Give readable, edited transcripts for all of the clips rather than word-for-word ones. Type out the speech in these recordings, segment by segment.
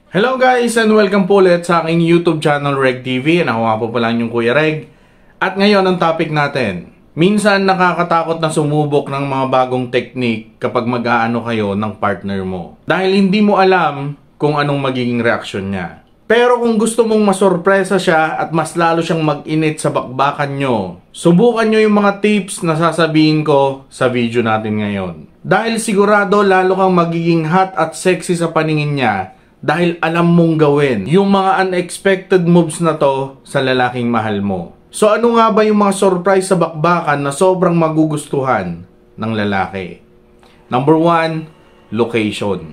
Hello guys and welcome po ulit sa aking YouTube channel Reg TV. Ako nga po pala yung Kuya Reg. At ngayon ang topic natin. Minsan nakakatakot na sumubok ng mga bagong technique kapag mag-aano kayo ng partner mo. Dahil hindi mo alam kung anong magiging reaksyon niya. Pero kung gusto mong masorpresa siya at mas lalo siyang mag-init sa bakbakan nyo, subukan nyo yung mga tips na sasabihin ko sa video natin ngayon. Dahil sigurado lalo kang magiging hot at sexy sa paningin niya dahil alam mong gawin yung mga unexpected moves na to sa lalaking mahal mo. So ano nga ba yung mga surprise sa bakbakan na sobrang magugustuhan ng lalaki? Number 1, location.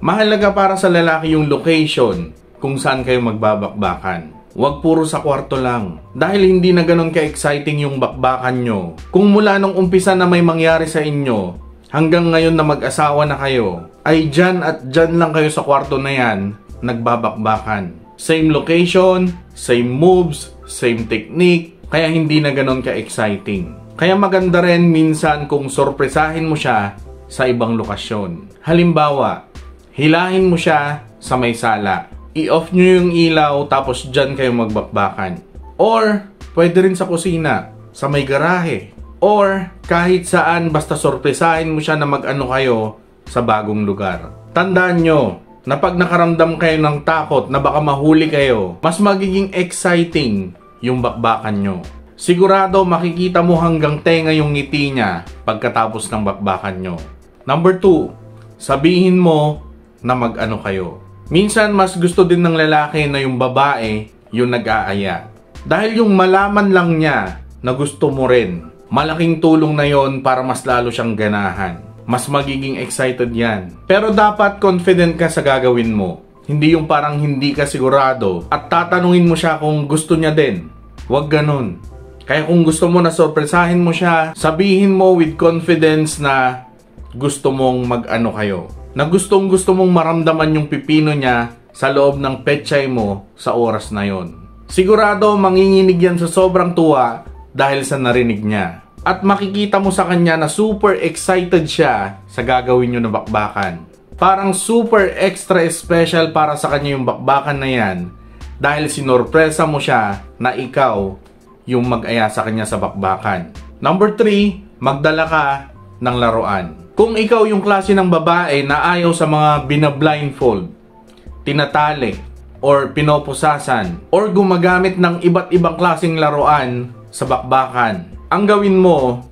Mahalaga para sa lalaki yung location kung saan kayo magbabakbakan. Huwag puro sa kwarto lang. Dahil hindi na ganun ka-exciting yung bakbakan nyo. Kung mula nung umpisa na may mangyari sa inyo, hanggang ngayon na mag-asawa na kayo, ay dyan at dyan lang kayo sa kwarto na yan, nagbabakbakan. Same location, same moves, same technique, kaya hindi na ganun ka-exciting. Kaya maganda rin minsan kung sorpresahin mo siya sa ibang lokasyon. Halimbawa, hilahin mo siya sa may sala. I-off nyo yung ilaw tapos dyan kayo magbakbakan. Or, pwede rin sa kusina, sa may garahe. Or kahit saan basta sorpresahin mo siya na mag-ano kayo sa bagong lugar. Tandaan nyo na pag nakaramdam kayo ng takot na baka mahuli kayo, mas magiging exciting yung bakbakan nyo. Sigurado makikita mo hanggang tenga yung ngiti niya pagkatapos ng bakbakan nyo. Number 2, sabihin mo na mag-ano kayo. Minsan mas gusto din ng lalaki na yung babae yung nag-aaya. Dahil yung malaman lang niya na gusto mo rin, malaking tulong na yon para mas lalo siyang ganahan. Mas magiging excited yan. Pero dapat confident ka sa gagawin mo. Hindi yung parang hindi ka sigurado at tatanungin mo siya kung gusto niya din. Huwag ganun. Kaya kung gusto mo na sorpresahin mo siya, sabihin mo with confidence na gusto mong mag-ano kayo. Na gustong mong maramdaman yung pipino niya sa loob ng pechay mo sa oras na yon. Sigurado manginginig yan sa sobrang tuwa dahil sa narinig niya. At makikita mo sa kanya na super excited siya sa gagawin nyo na bakbakan. Parang super extra special para sa kanya yung bakbakan na yan dahil sinorpresa mo siya na ikaw yung mag-aya sa kanya sa bakbakan. Number 3, magdala ka ng laruan. Kung ikaw yung klase ng babae na ayaw sa mga binablindfold, tinatali, or pinoposasan, or gumagamit ng iba't ibang klaseng laruan sa bakbakan, ang gawin mo,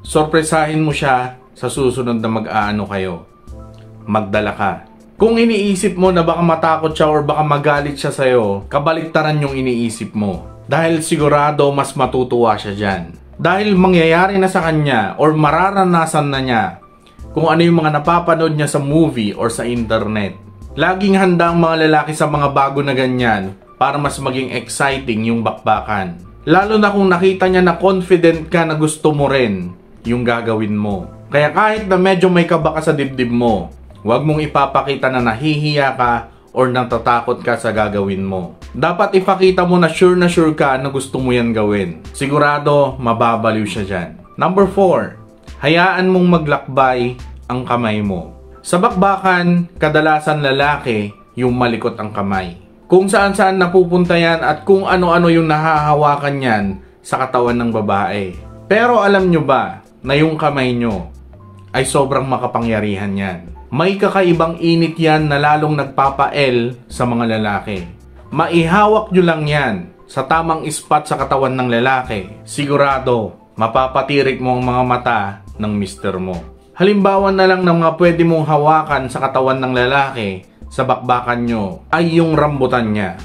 sorpresahin mo siya sa susunod na mag-aano kayo. Magdala ka. Kung iniisip mo na baka matakot siya or baka magalit siya sa'yo, kabaliktaran yung iniisip mo. Dahil sigurado mas matutuwa siya dyan. Dahil mangyayari na sa kanya or mararanasan na niya kung ano yung mga napapanood niya sa movie or sa internet. Laging handa ang mga lalaki sa mga bago na ganyan para mas maging exciting yung bakbakan. Lalo na kung nakita niya na confident ka na gusto mo rin yung gagawin mo. Kaya kahit na medyo may kaba ka sa dibdib mo, huwag mong ipapakita na nahihiya ka or natatakot ka sa gagawin mo. Dapat ipakita mo na sure ka na gusto mo yan gawin. Sigurado mababaliw siya dyan. Number 4, hayaan mong maglakbay ang kamay mo. Sa bakbakan, kadalasan lalaki yung malikot ang kamay. Kung saan-saan napupunta yan at kung ano-ano yung nahahawakan yan sa katawan ng babae. Pero alam nyo ba na yung kamay nyo ay sobrang makapangyarihan yan? May kakaibang init yan na lalong nagpapael sa mga lalaki. Maihawak nyo lang yan sa tamang spot sa katawan ng lalaki. Sigurado, mapapatirik mo ang mga mata ng mister mo. Halimbawa na lang ng mga pwede mong hawakan sa katawan ng lalaki sa bakbakan nyo ay yung rambutan niya.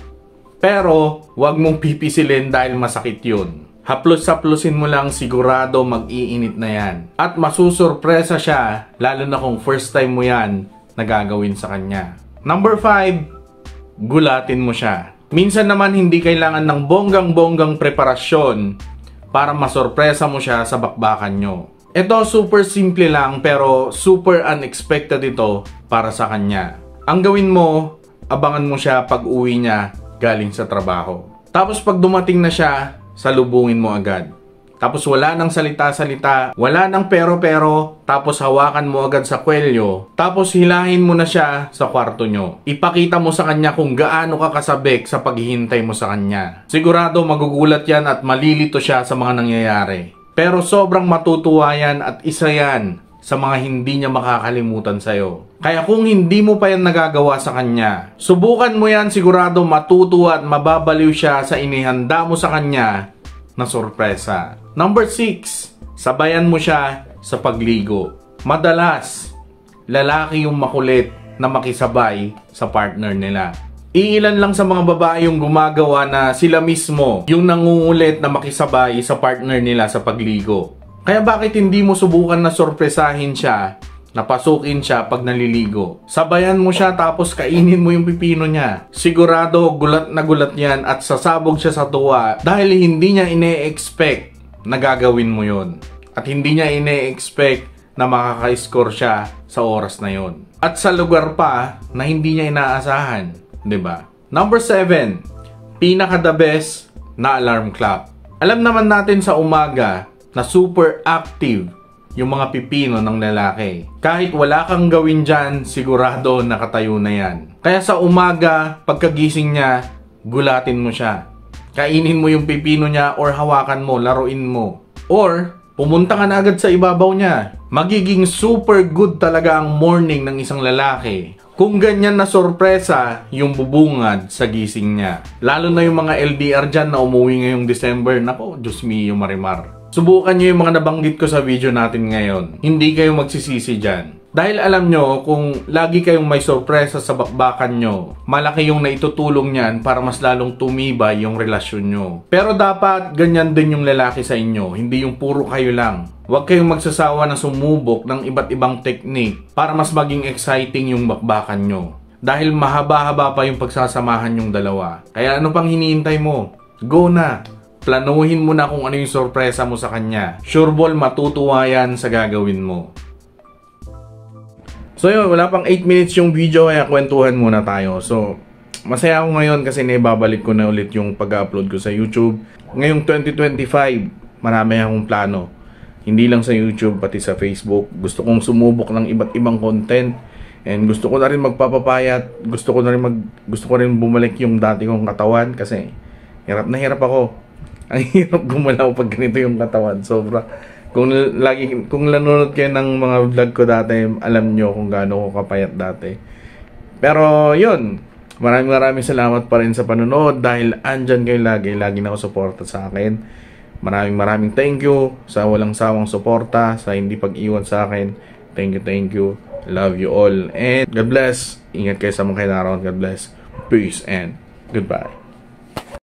Pero huwag mong pipisilin dahil masakit yun. Haplos-haplosin mo lang, sigurado mag-iinit na yan. At masusurpresa siya lalo na kung first time mo yan na gagawin sa kanya. Number 5, gulatin mo siya. Minsan naman hindi kailangan ng bonggang-bonggang preparasyon para masurpresa mo siya sa bakbakan nyo. Ito super simple lang pero super unexpected ito para sa kanya. Ang gawin mo, abangan mo siya pag uwi niya galing sa trabaho. Tapos pag dumating na siya, salubungin mo agad. tapos wala nang salita-salita, wala nang pero-pero, tapos hawakan mo agad sa kwelyo, tapos hilahin mo na siya sa kwarto nyo. Ipakita mo sa kanya kung gaano ka kasabik sa paghihintay mo sa kanya. Sigurado magugulat yan at malilito siya sa mga nangyayari. Pero sobrang matutuwa yan at isa yan sa mga hindi niya makakalimutan sa'yo. Kaya kung hindi mo pa yan nagagawa sa kanya, subukan mo yan, sigurado matutuwa at mababaliw siya sa inihanda mo sa kanya na sorpresa. Number 6, sabayan mo siya sa pagligo. Madalas, lalaki yung makulit na makisabay sa partner nila. Iilan lang sa mga babae yung gumagawa na sila mismo yung nangungulit na makisabay sa partner nila sa pagligo. Kaya bakit hindi mo subukan na sorpresahin siya, napasukin siya pag naliligo? Sabayan mo siya tapos kainin mo yung pipino niya. Sigurado gulat na gulat yan at sasabog siya sa tuwa dahil hindi niya ine-expect na gagawin mo yon. At hindi niya ine-expect na makaka-score siya sa oras na yon. At sa lugar pa na hindi niya inaasahan, 'di ba? Number 7, pinaka the best na alarm clock. Alam naman natin sa umaga na super active yung mga pipino ng lalaki. Kahit wala kang gawin dyan, sigurado nakatayo na yan. Kaya sa umaga, pagkagising niya, gulatin mo siya. Kainin mo yung pipino niya or hawakan mo, laruin mo. Or, pumunta ka na agad sa ibabaw niya. Magiging super good talaga ang morning ng isang lalaki kung ganyan na sorpresa yung bubungad sa gising niya. Lalo na yung mga LDR dyan na umuwi ngayong December. Nako, Diyos mio Marimar. Subukan nyo yung mga nabanggit ko sa video natin ngayon. Hindi kayo magsisisi dyan. Dahil alam nyo, kung lagi kayong may sorpresa sa bakbakan nyo, malaki yung naitutulong nyan para mas lalong tumibay yung relasyon nyo. Pero dapat ganyan din yung lalaki sa inyo, hindi yung puro kayo lang. Huwag kayong magsasawa na sumubok ng iba't ibang technique para mas maging exciting yung bakbakan nyo. Dahil mahaba-haba pa yung pagsasamahan yung dalawa. Kaya ano pang hinihintay mo? Go na! Planuhin mo na kung ano yung sorpresa mo sa kanya. Sure ball, matutuwa yan sa gagawin mo. So yun, wala pang 8 minutes yung video kaya kwentuhan muna tayo. So, masaya ako ngayon kasi naibabalik ko na ulit yung pag-upload ko sa YouTube. Ngayong 2025, marami akong plano. Hindi lang sa YouTube, pati sa Facebook. Gusto kong sumubok ng iba't ibang content. And gusto ko na rin magpapapayat. Gusto ko rin bumalik yung dati kong katawan kasi hirap na hirap ako. Ang hirap gumalaw pag ganito yung katawan. Sobra. Kung nanonood kayo ng mga vlog ko dati, alam nyo kung gaano ko kapayat dati. Pero yun, maraming salamat pa rin sa panonood dahil andyan kayo lagi na ako suporta sa akin. Maraming thank you sa walang sawang suporta, sa hindi pag-iwan sa akin. Thank you. Love you all. And God bless. Ingat kayo sa mga kinaraon. God bless. Peace and goodbye.